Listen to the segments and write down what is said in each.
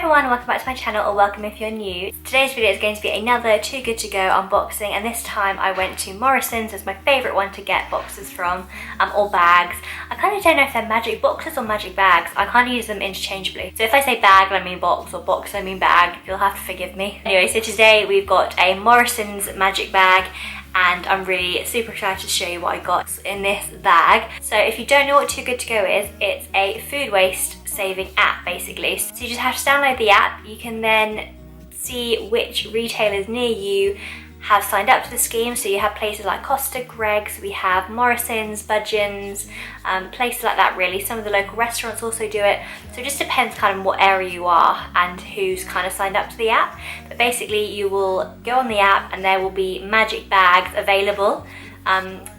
everyone, welcome back to my channel, or welcome if you're new. Today's video is going to be another Too Good To Go unboxing, and this time I went to Morrison's. It's my favourite one to get boxes from, or bags. I kind of don't know if they're magic boxes or magic bags. I kind of use them interchangeably. So if I say bag, I mean box, or box, I mean bag. You'll have to forgive me. Anyway, so today we've got a Morrison's magic bag, and I'm really super excited to show you what I got in this bag. So if you don't know what Too Good To Go is, it's a food waste saving app basically. So you just have to download the app. You can then see which retailers near you have signed up to the scheme. So you have places like Costa, Greggs, we have Morrison's, Budgeons, places like that really. Some of the local restaurants also do it. So it just depends kind of what area you are and who's kind of signed up to the app. But basically you will go on the app and there will be magic bags available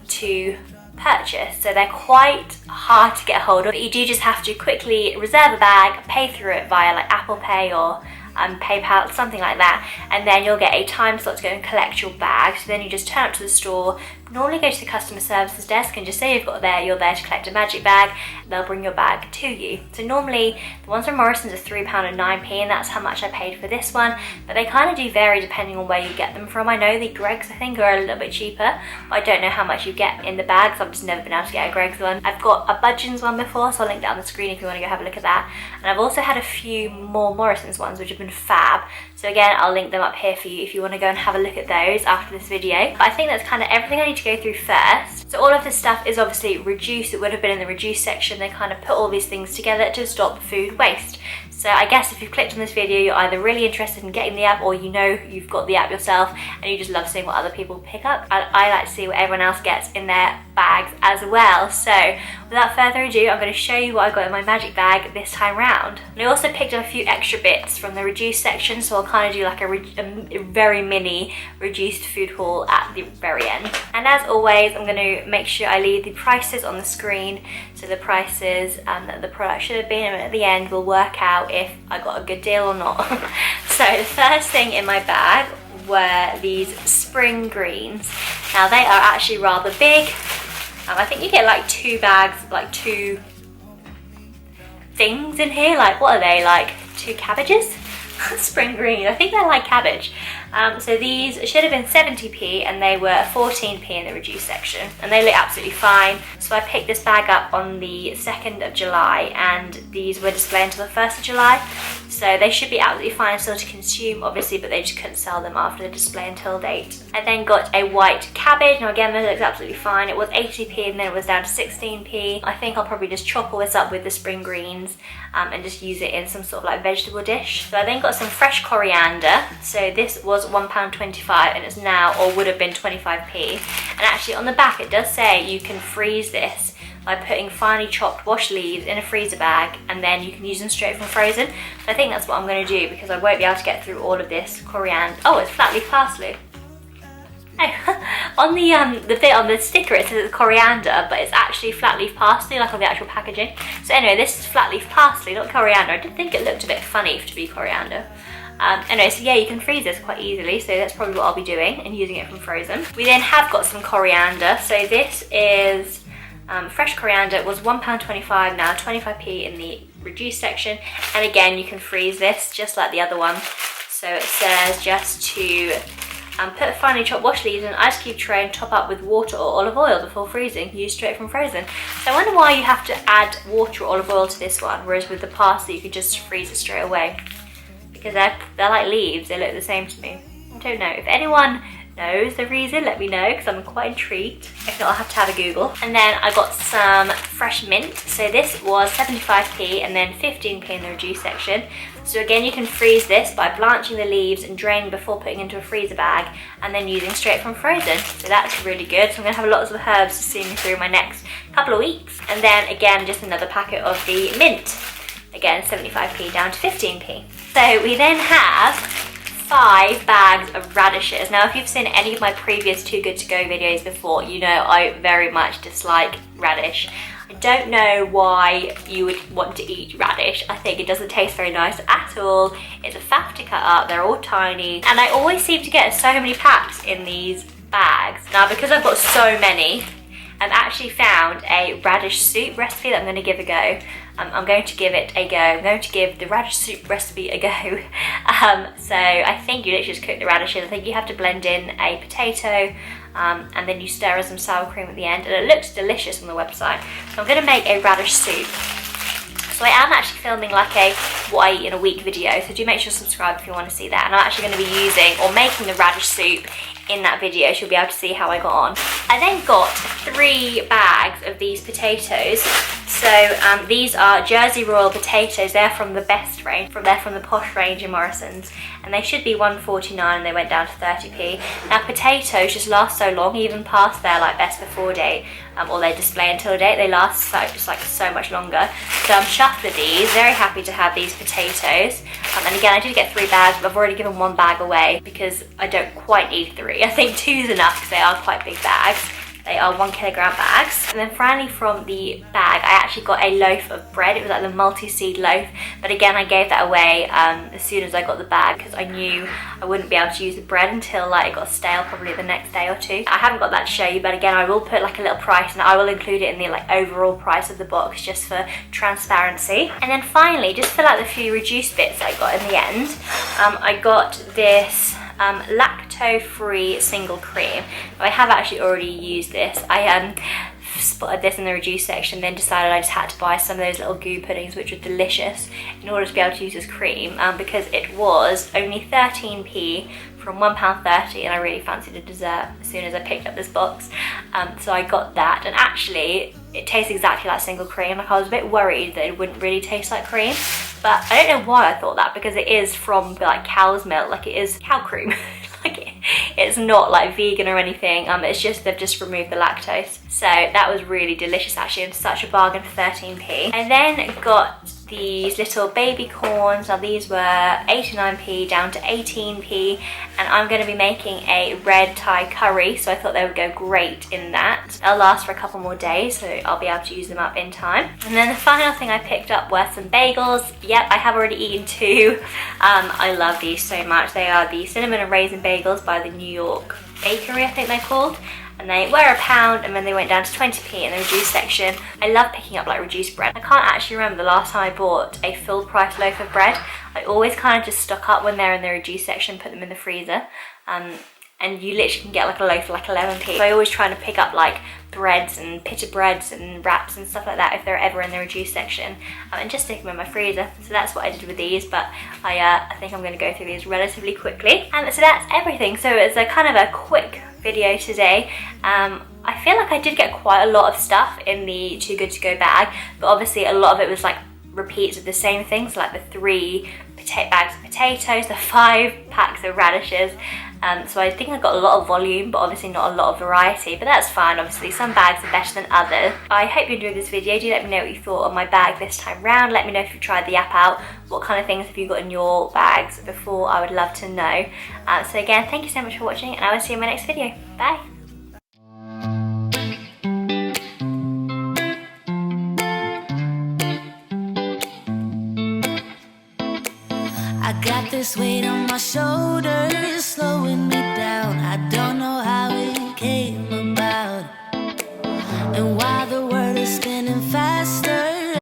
to purchase. So they're quite hard to get hold of, but you do just have to quickly reserve a bag, pay through it via like Apple Pay or PayPal, something like that, and then you'll get a time slot to go and collect your bag. So then you just turn up to the store, normally go to the customer services desk and just say you're there to collect a magic bag. They'll bring your bag to you. So normally the ones from Morrison's are £3.09, and that's how much I paid for this one, but they kind of do vary depending on where you get them from. I know the Greggs I think are a little bit cheaper, but I don't know how much you get in the bags. I've just never been able to get a Greggs one. I've got a Budgeons one before, so I'll link that on the screen if you want to go have a look at that. And I've also had a few more Morrison's ones which have been fab. So again, I'll link them up here for you if you want to go and have a look at those after this video. But I think that's kind of everything I need to go through first. So all of this stuff is obviously reduced. It would have been in the reduced section. They kind of put all these things together to stop food waste. So I guess if you've clicked on this video, you're either really interested in getting the app, or you know you've got the app yourself and you just love seeing what other people pick up. I like to see what everyone else gets in their bags as well. So without further ado, I'm going to show you what I got in my magic bag this time round. And I also picked up a few extra bits from the reduced section, so I'll kind of do like a very mini reduced food haul at the very end. And as always, I'm going to make sure I leave the prices on the screen, so the prices that the product should have been, and at the end we'll work out if I got a good deal or not. So the first thing in my bag were these spring greens. Now they are actually rather big. I think you get like 2 bags, like 2 things in here. Like what are they, like 2 cabbages? Spring green, I think they're like cabbage. So these should have been 70p and they were 14p in the reduced section, and they look absolutely fine. So I picked this bag up on the 2nd of July and these were displayed until the 1st of July. So they should be absolutely fine still to consume obviously, but they just couldn't sell them after the display until date. I then got a white cabbage. Now again, this looks absolutely fine. It was 80p and then it was down to 16p. I think I'll probably just chop all this up with the spring greens and just use it in some sort of like vegetable dish. So I then got some fresh coriander. So this was £1.25 and it's now, or would have been, 25p. And actually on the back it does say you can freeze this by putting finely chopped wash leaves in a freezer bag, and then you can use them straight from frozen. So I think that's what I'm going to do, because I won't be able to get through all of this coriander. Oh, it's flat leaf parsley. On the bit on the sticker it says it's coriander, but it's actually flat leaf parsley, like on the actual packaging. So anyway, this is flat leaf parsley, not coriander. I did think it looked a bit funny to be coriander. Anyway, so yeah, you can freeze this quite easily, so that's probably what I'll be doing and using it from frozen. We then have got some coriander. So this is fresh coriander. It was £1.25, now 25p in the reduced section, and again you can freeze this just like the other one. So it says just to put finely chopped wash leaves in an ice cube tray and top up with water or olive oil before freezing. Use straight from frozen. So I wonder why you have to add water or olive oil to this one, whereas with the parsley you can just freeze it straight away. Because they're like leaves, they look the same to me. I don't know. If anyone knows the reason, let me know, because I'm quite intrigued. If not, I'll have to have a Google. And then I got some fresh mint. So this was 75p and then 15p in the reduced section. So again, you can freeze this by blanching the leaves and draining before putting into a freezer bag, and then using straight from frozen. So that's really good. So I'm gonna have lots of herbs to see me through my next couple of weeks. And then again, just another packet of the mint. Again, 75p down to 15p. So we then have 5 bags of radishes. Now if you've seen any of my previous Too Good To Go videos before, you know I very much dislike radish. I don't know why you would want to eat radish. I think it doesn't taste very nice at all. It's a faff to cut up, they're all tiny, and I always seem to get so many packs in these bags. Now because I've got so many, I've actually found a radish soup recipe that I'm going to give a go. I'm going to give it a go. I'm going to give the radish soup recipe a go. So I think you literally just cook the radishes. I think you have to blend in a potato, and then you stir in some sour cream at the end, and it looks delicious on the website. So I'm going to make a radish soup. So I am actually filming like a what I eat in a week video, so do make sure to subscribe if you want to see that. And I'm actually going to be using or making the radish soup in that video, so you'll be able to see how I got on. I then got 3 bags of these potatoes. So these are Jersey Royal potatoes. They're from the best range, they're from the posh range in Morrison's, and they should be $1.49 and they went down to 30p. Now potatoes just last so long, even past their like best before date, or their display until date, they last so much longer. So I'm chuffed with these, very happy to have these potatoes. And again, I did get 3 bags, but I've already given 1 bag away because I don't quite need 3. I think 2 is enough because they are quite big bags. They are 1 kilogram bags. And then finally from the bag, I actually got a loaf of bread. It was like the multi-seed loaf. But again, I gave that away as soon as I got the bag because I knew I wouldn't be able to use the bread until like it got stale, probably the next day or 2. I haven't got that to show you, but again, I will put like a little price, and I will include it in the like overall price of the box just for transparency. And then finally, just for like the few reduced bits I got in the end, I got this lacto-free single cream. I have actually already used this. I spotted this in the reduced section, then decided I just had to buy some of those little goo puddings, which are delicious, in order to be able to use this cream, because it was only 13p from £1.30, and I really fancied a dessert as soon as I picked up this box. So I got that, and actually it tastes exactly like single cream. Like I was a bit worried that it wouldn't really taste like cream, but I don't know why I thought that, because it is from like cow's milk, like it is cow cream. Like it's not like vegan or anything, it's just they've just removed the lactose. So that was really delicious actually, and such a bargain for 13p. I then got these little baby corns. Now these were 89p down to 18p, and I'm going to be making a red Thai curry, so I thought they would go great in that. They'll last for a couple more days, so I'll be able to use them up in time. And then the final thing I picked up were some bagels. Yep, I have already eaten 2. I love these so much. They are the cinnamon and raisin bagels by the New York Bakery, I think they're called. And they were £1, and then they went down to 20p in the reduced section. I love picking up like reduced bread. I can't actually remember the last time I bought a full price loaf of bread. I always kind of just stock up when they're in the reduced section, put them in the freezer. And you literally can get like a loaf for like 11p. So I always try to pick up like breads and pita breads and wraps and stuff like that if they're ever in the reduced section, and just stick them in my freezer. So that's what I did with these, but I think I'm going to go through these relatively quickly. And so that's everything. So it's a kind of a quick video today. I feel like I did get quite a lot of stuff in the Too Good To Go bag, but obviously a lot of it was like repeats of the same things, like the 3 bags of potatoes, the 5 packs of radishes. So I think I got a lot of volume, but obviously not a lot of variety, but that's fine. Obviously some bags are better than others. I hope you enjoyed this video. Do let me know what you thought of my bag this time round. Let me know if you've tried the app out. What kind of things have you got in your bags before? I would love to know. So again, thank you so much for watching, and I will see you in my next video. Bye. I got this weight on my shoulders, slowing me down. I don't know how it came about, and why the world is spinning.